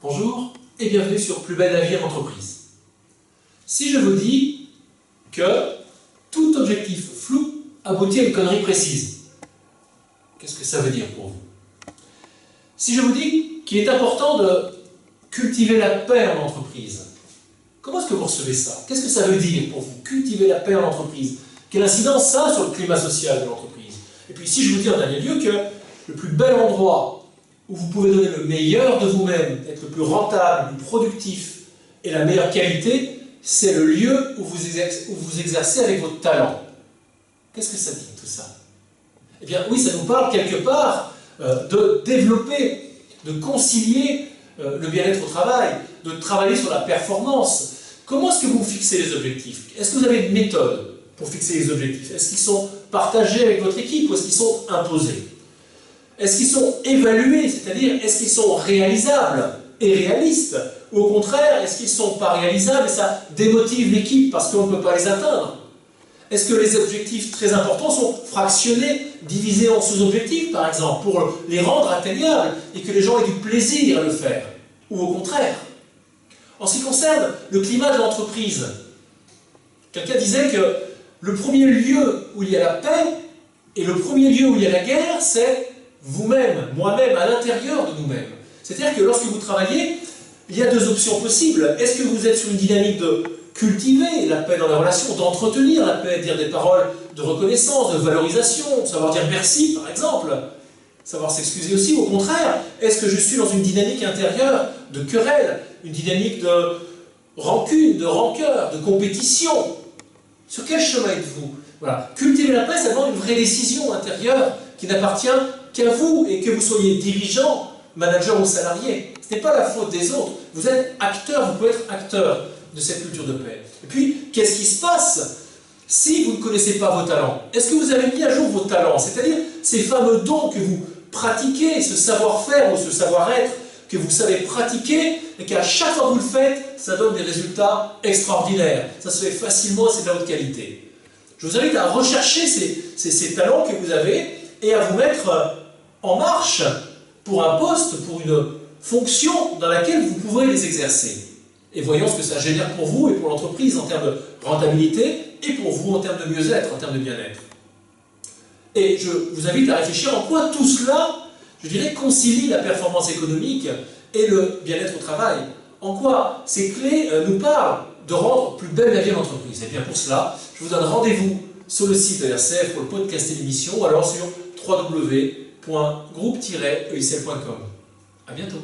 Bonjour et bienvenue sur Plus belle la vie en entreprise. Si je vous dis que tout objectif flou aboutit à une connerie précise, qu'est-ce que ça veut dire pour vous? Si je vous dis qu'il est important de cultiver la paix en entreprise, comment est-ce que vous recevez ça? Qu'est-ce que ça veut dire pour vous, cultiver la paix en entreprise? Quelle incidence ça a sur le climat social de l'entreprise? Et puis si je vous dis en dernier lieu que le plus bel endroit où vous pouvez donner le meilleur de vous-même, être le plus rentable, le plus productif et la meilleure qualité, c'est le lieu où vous exercez avec votre talent. Qu'est-ce que ça dit tout ça? Eh bien oui, ça nous parle quelque part de développer, de concilier le bien-être au travail, de travailler sur la performance. Comment est-ce que vous fixez les objectifs? Est-ce que vous avez une méthode pour fixer les objectifs? Est-ce qu'ils sont partagés avec votre équipe ou est-ce qu'ils sont imposés? Est-ce qu'ils sont évalués, c'est-à-dire est-ce qu'ils sont réalisables et réalistes? Ou au contraire, est-ce qu'ils ne sont pas réalisables et ça démotive l'équipe parce qu'on ne peut pas les atteindre? Est-ce que les objectifs très importants sont fractionnés, divisés en sous-objectifs par exemple, pour les rendre atteignables et que les gens aient du plaisir à le faire? Ou au contraire? En ce qui concerne le climat de l'entreprise, quelqu'un disait que le premier lieu où il y a la paix et le premier lieu où il y a la guerre, c'est vous-même, moi-même, à l'intérieur de nous-mêmes. C'est-à-dire que lorsque vous travaillez, il y a deux options possibles. Est-ce que vous êtes sur une dynamique de cultiver la paix dans les relations, d'entretenir la paix, de dire des paroles de reconnaissance, de valorisation, de savoir dire merci, par exemple, savoir s'excuser aussi, ou au contraire, est-ce que je suis dans une dynamique intérieure de querelle, une dynamique de rancune, de rancœur, de compétition? Sur quel chemin êtes-vous? Voilà. Cultiver la paix, ça demande une vraie décision intérieure qui n'appartient qu'à vous, et que vous soyez dirigeant, manager ou salarié. Ce n'est pas la faute des autres. Vous êtes acteur, vous pouvez être acteur de cette culture de paix. Et puis, qu'est-ce qui se passe si vous ne connaissez pas vos talents? Est-ce que vous avez mis à jour vos talents? C'est-à-dire ces fameux dons que vous pratiquez, ce savoir-faire ou ce savoir-être que vous savez pratiquer, et qu'à chaque fois que vous le faites, ça donne des résultats extraordinaires. Ça se fait facilement, c'est de la haute qualité. Je vous invite à rechercher ces talents que vous avez et à vous mettre en marche pour un poste, pour une fonction dans laquelle vous pourrez les exercer. Et voyons ce que ça génère pour vous et pour l'entreprise en termes de rentabilité et pour vous en termes de mieux-être, en termes de bien-être. Et je vous invite à réfléchir en quoi tout cela, je dirais, concilie la performance économique et le bien-être au travail. En quoi ces clés nous parlent de rendre plus belle la vie en entreprise. Et bien pour cela, je vous donne rendez-vous sur le site de RCF pour le podcast et l'émission ou alors sur www.groupe-eicl.com. À bientôt.